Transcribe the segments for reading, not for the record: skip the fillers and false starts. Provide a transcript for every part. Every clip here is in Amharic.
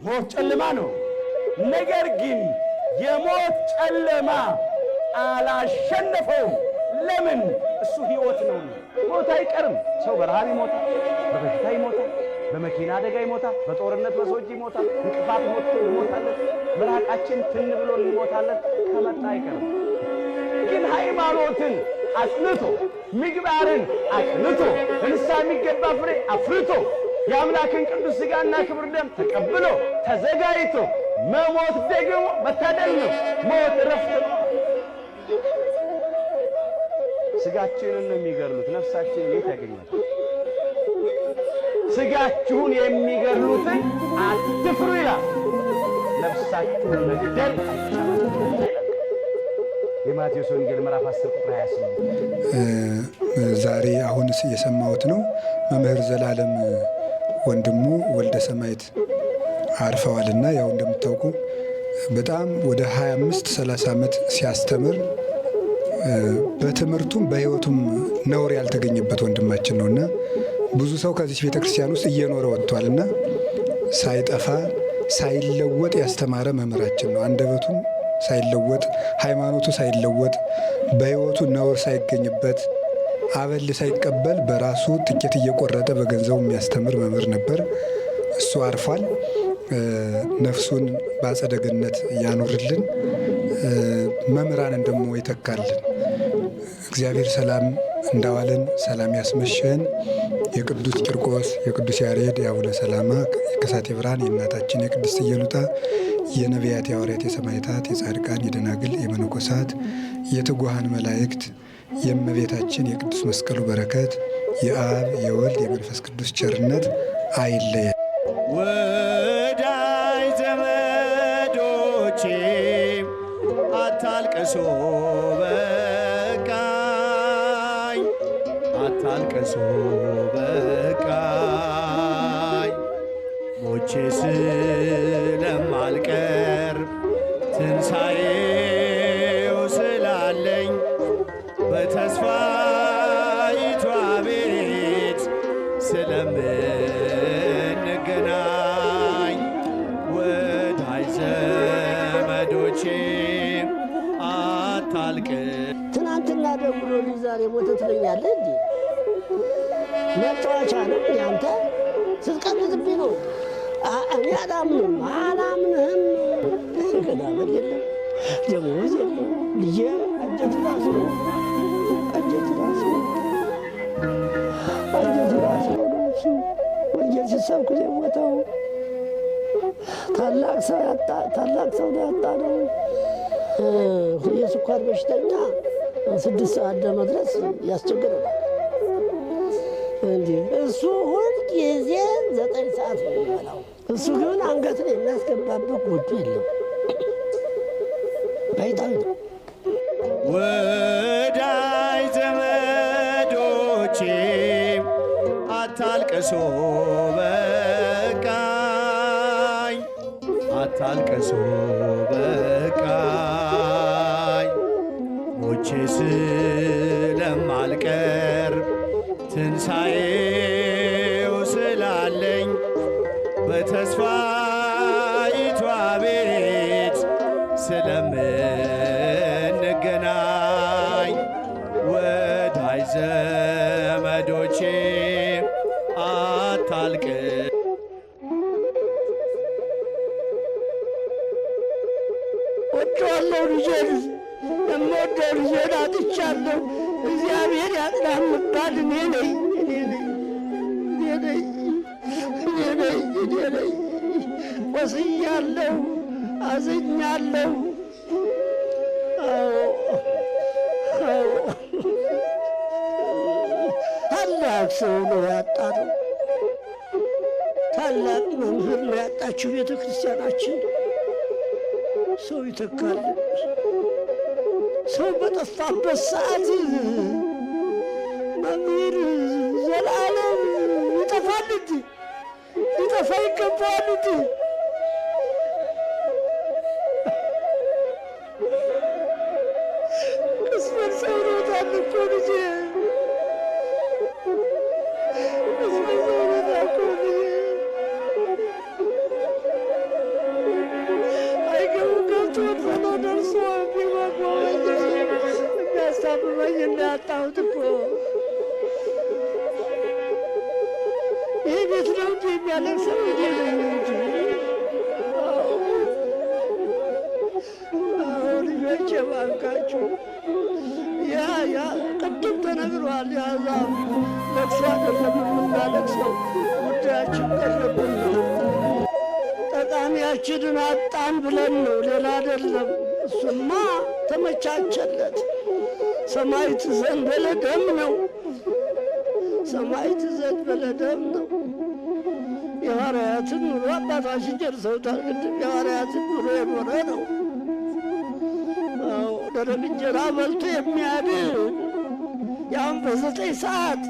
ሞት ጨለማ ነው። ነገር ግን የሞት ጨለማ አላሸነፈውም። ለምን? እሱ ሕይወት ነው። ሞት አይቀርም። ሰው በረሃብ ይሞታል፣ በበሽታ ይሞታል፣ በመኪና አደጋ ይሞታል፣ በጦርነት በሰዎች ይሞታል፣ እንቅፋት ሞት ይሞታለን፣ ምራቃችን ትን ብሎ እንሞታለን። ከመጣ አይቀርም። ግን ሃይማኖትን አጽንቶ ምግባርን አጽንቶ እንስሳ የሚገባ ፍሬ አፍርቶ የአምላክን ቅዱስ ሥጋና ክብር ደም ተቀብሎ ተዘጋጅቶ መሞት ደግሞ መታደል ነው። ሞት ረፍት ነው። ሥጋችንን ነው የሚገድሉት፣ ነፍሳችንን የት ያገኛል? ሥጋችሁን የሚገድሉትን አትፍሩ ይላል። ነፍሳችሁን መግደል የማቴዎስ ወንጌል ምዕራፍ 10 ቁጥር 28። ዛሬ አሁን የሰማሁት ነው። መምህር ዘላለም ወንድሙ ወልደ ሰማዕት አርፈዋልና ያው እንደምታውቁ በጣም ወደ 25-30 ዓመት ሲያስተምር በትምህርቱም በሕይወቱም ነውር ያልተገኘበት ወንድማችን ነውና ብዙ ሰው ከዚህ ቤተክርስቲያን ውስጥ እየኖረ ወጥቷልና ሳይጠፋ ሳይለወጥ ያስተማረ መምህራችን ነው። አንደበቱም ሳይለወጥ ሃይማኖቱ ሳይለወጥ በሕይወቱ ነውር ሳይገኝበት አበል ሳይቀበል በራሱ ጥቂት እየቆረጠ በገንዘቡ የሚያስተምር መምህር ነበር። እሱ አርፏል። ነፍሱን በአጸደ ገነት ያኑርልን፣ መምህራንን ደግሞ ይተካልን። እግዚአብሔር ሰላም እንዳዋለን ሰላም ያስመሸን። የቅዱስ ቂርቆስ፣ የቅዱስ ያሬድ፣ የአቡነ ሰላማ፣ የከሳቴ ብርሃን የእናታችን የቅድስት ኢየሉጣ፣ የነቢያት፣ የሐዋርያት፣ የሰማዕታት፣ የጻድቃን፣ የደናግል፣ የመነኮሳት፣ የትጉሃን መላእክት የእመቤታችን የቅዱስ መስቀሉ በረከት የአብ የወልድ የመንፈስ ቅዱስ ቸርነት አይለየን። ወዳይ ዘመዶቼ አታልቅሱ በቃኝ፣ አታልቅሱ በቃኝ፣ ሞቼ ስለማልቀር ትንሣኤው ስላለኝ በተስፋይቷ ቤት ስለምንገናኝ ወዳጅ ዘመዶቼ አታልቅስ። ትናንትና ደውሎልኝ ዛሬ ሞተ ትለኛለህ እንዴ? መጫወቻ ነው ያንተ ስትቀልድብኝ ነው። እኔ አላምንህም። ገዳመድ የለም ደሞዝ የለም ልጄ አንጀት ራሱ እሱ ወንጌል ሲሰብክ የሞተው ታላቅ ሰው ነው ያጣ ነው። የስኳር በሽተኛ 6 ሰዓት ለመድረስ ያስቸግረናል። እንዴ እሱ ሁል ጊዜ 9 ሰዓት ነው የሚበላው። እሱ ግን አንገት ላይ የሚያስገባበት ጎጆ የለም። ባይታዊ ነው። ወዳይ ዘመዶቼ አታልቅሱ በቃኝ፣ አታልቅሱ በቃኝ፣ ሞቼ ስለማልቀር ትንሣኤው ስላለኝ በተስፋይቷ ቤት ስለምንገናኝ ወዳጅ ዘመዶቼ አታልቅስ። ወጥቷለሁ ልጄን የምወደው ልጄን አጥቻለሁ። እግዚአብሔር ያጽናህ የምባል እኔ ነኝ። ቆስያለሁ፣ አዝኛለሁ። ታላቅ ሰው ነው ያጣነው። ታላቅ መምህር ነው ያጣችው ቤተ ክርስቲያናችን። ሰው ይተካልን። ሰው በጠፋበት ሰዓት መምህር ዘላለም ይጠፋል እንጂ ሊጠፋ ይገባዋል እንጂ ቅስፈት ሰውሮታል እኮ ልጄ፣ ቅስፈት ሰውሮታል እኮ ልጄ። ዳዊት ነው እንጂ የሚያለቅሰው እኔ ነኝ እንጂ። ልጆቼ እባካችሁ ያ ቅድም ተነግሯል። የአሕዛብ ለቅሶ አይደለም የምናለቅሰው፣ ጉዳያችን ቀረብን ነው። ጠቃሚያችንን አጣን ብለን ነው፣ ሌላ አይደለም። እሱማ ተመቻቸለት። ሰማዕት ዘንበለ ደም ነው፣ ሰማዕት ዘንበለ ደም ነው። የሐዋርያትን ኑሮ አባታችን ጨርሰውታል። ቅድም የሐዋርያትን ኑሮ የኖረ ነው። ደረቅ እንጀራ በልቶ የሚያድር ያም በ9 ሰዓት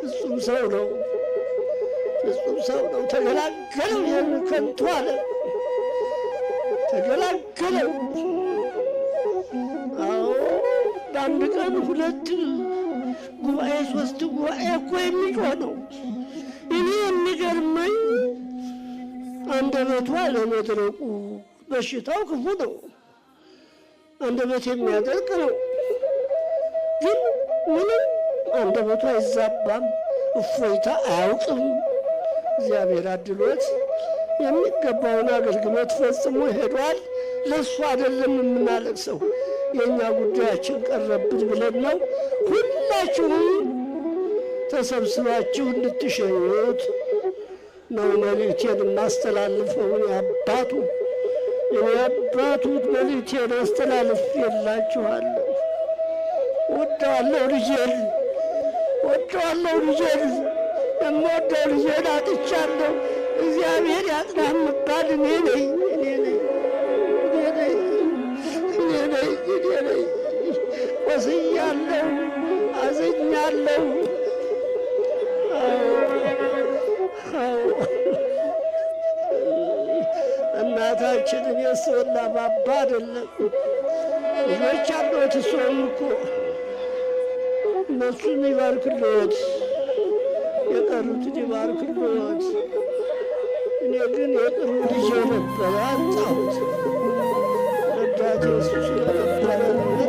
ፍጹም ሰው ነው፣ ፍጹም ሰው ነው። ተገላገለው፣ ይህን ከንቱ አለ ተገላገለው። አዎ በአንድ ቀን 2 ጉባኤ 3 ጉባኤ እኮ የሚጮህ ነው። እኔ የሚገርመኝ አንደበቱ አለመድረቁ። በሽታው ክፉ ነው፣ አንደበት የሚያደርቅ ነው። ግን ምንም አንደበቱ አይዛባም፣ እፎይታ አያውቅም። እግዚአብሔር አድሎት የሚገባውን አገልግሎት ፈጽሞ ሄዷል። ለእሱ አይደለም የምናለቅሰው፣ የእኛ ጉዳያችን ቀረብን ብለን ነው። ሁላችሁም ተሰብስባችሁ እንድትሸኙት ነው መልእክቴን የማስተላልፈውን የአባቱ መልእክቴን አስተላልፌላችኋለሁ። ወደዋለሁ ልጄን፣ ወደዋለሁ ልጄን፣ የምወደው ልጄን አጥቻለሁ። እግዚአብሔር ያጽናህ የምባል እኔ ነኝ። ቆስያለሁ፣ አዝኛለሁ። እናታችንን የሰውና ባባ አይደለም ልጆች አሉት። እሷም እኮ እነሱን ይባርክልዎት፣ የቀሩትን ይባርክልዎት። እኔ ግን የቅርቡ ልጄ ነበረ አጣሁት። ረዳቴ እሱ ስለነበረ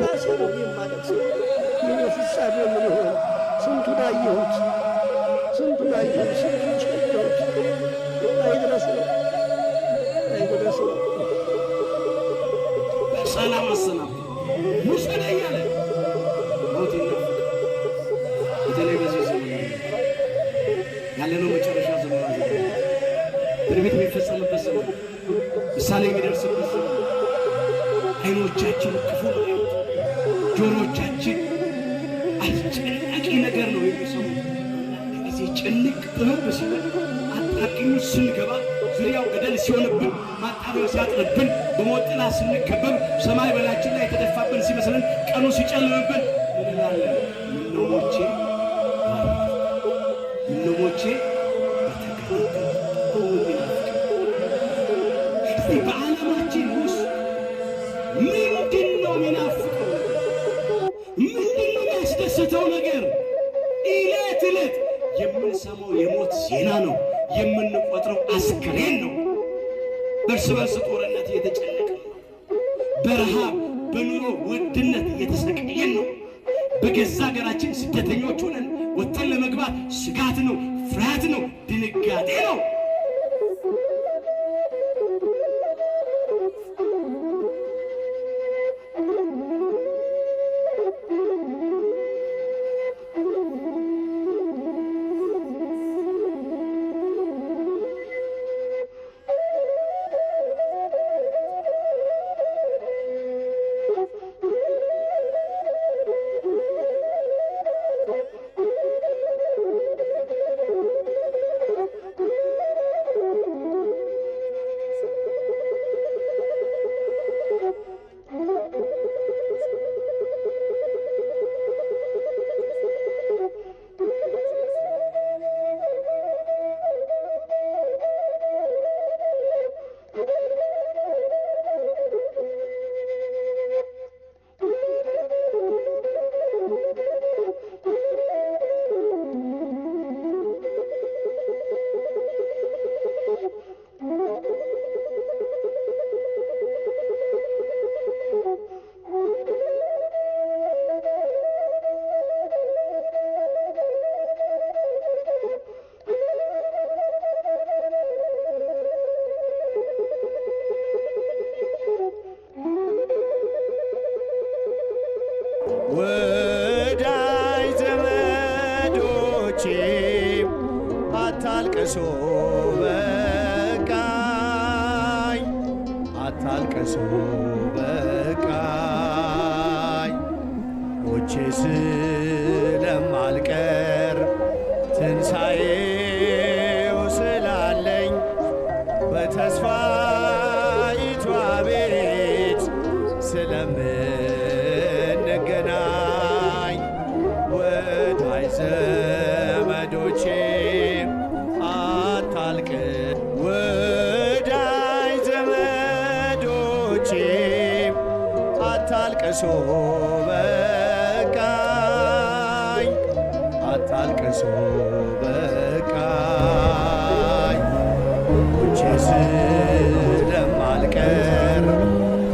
ራሴ ነው የማለቅሰው። ምን ፍጻሜ ምን ይሆን? ስንቱን አየሁት፣ ስንቱን ጨለሁት። አይድረስ ነው ሰላም አሰናብቶ ሙሰነ እያለ ሞት ይናፍቅ። በተለይ በዚህ ዘመን ያለነው መጨረሻ ዘመን አለ። ትንቢት የሚፈጸምበት ዘመን፣ ምሳሌ የሚደርስበት ዘመን። ዓይኖቻችን ክፉ ነው ያዩት፣ ጆሮቻችን አስጨናቂ ነገር ነው የሚሰሙት። ጊዜ ጭንቅ ጥበብ ሲሆን አጣቂኙ ስንገባ ዙሪያው ገደል ሲሆንብን ማጣሪያው ሲያጥርብን በሞት ጥላ ስንከበብ ሰማይ በላችን ላይ የተደፋብን ሲመስለን ቀኑ ሲጨልምብን ምን እንላለን? ምነው ሞቼ በተገላገልኩ። እስቲ በዓለማችን ውስጥ ምንድን ነው የሚናፍቀው? ምንድን ነው የሚያስደስተው ነገር? ዕለት ዕለት የምንሰማው የሞት ዜና ነው፣ የምንቆጥረው አስክሬን ነው። በእርስ በርስ ጦርነት እየተጨነቅን ነው። በረሃብ በኑሮ ውድነት እየተሰቃየን ነው። በገዛ ሀገራችን ስደተኞች ሆነን ወጥተን ለመግባት ስጋት ነው፣ ፍርሃት ነው፣ ድንጋጤ ነው። አታልቅሱ በቃኝ ሞቼ ስለማልቀር ትንሣኤው ስላለኝ በተስፋይቷ ቤት ስለምንገናኝ ወዳጅ ዘመዶቼ ወዳጅ ዘመዶቼ አታልቅሱ በቃኝ አታልቅሱ በቃኝ ሞቼ ስለማልቀር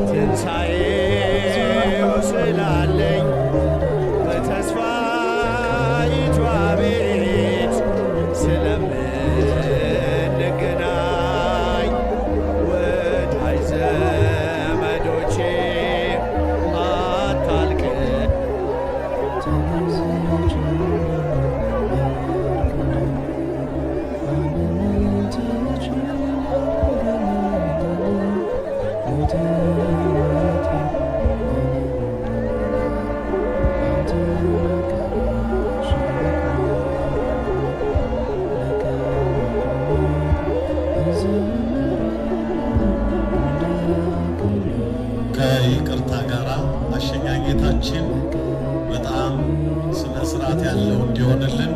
ትንሣኤው ስላለኝ በተስፋይቷ ቤት ስለምንገናኝ ወዳጅ ዘመዶቼ ከይቅርታ ጋር አሸኛኘታችን በጣም ስነ ስርዓት ያለው እንዲሆንልን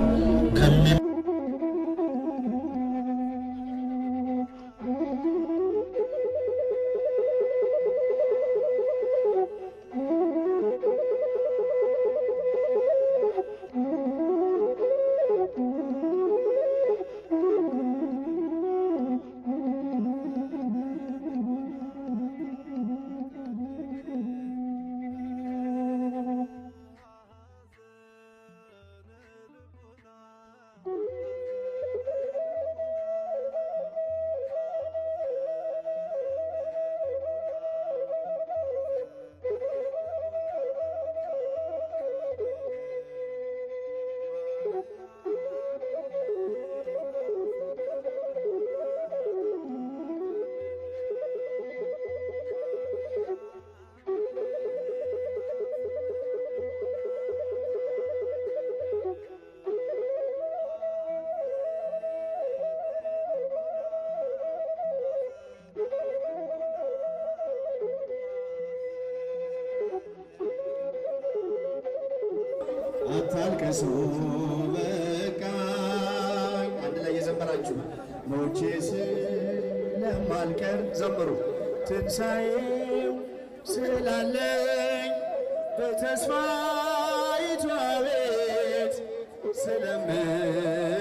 አታልቅሱ በቃኝ አንድ ላይ የዘመራችሁ ሞቼ ስለማልቀር ዘምሩ ትንሣኤው ስላለኝ በተስፋይቷ ቤት ስለምን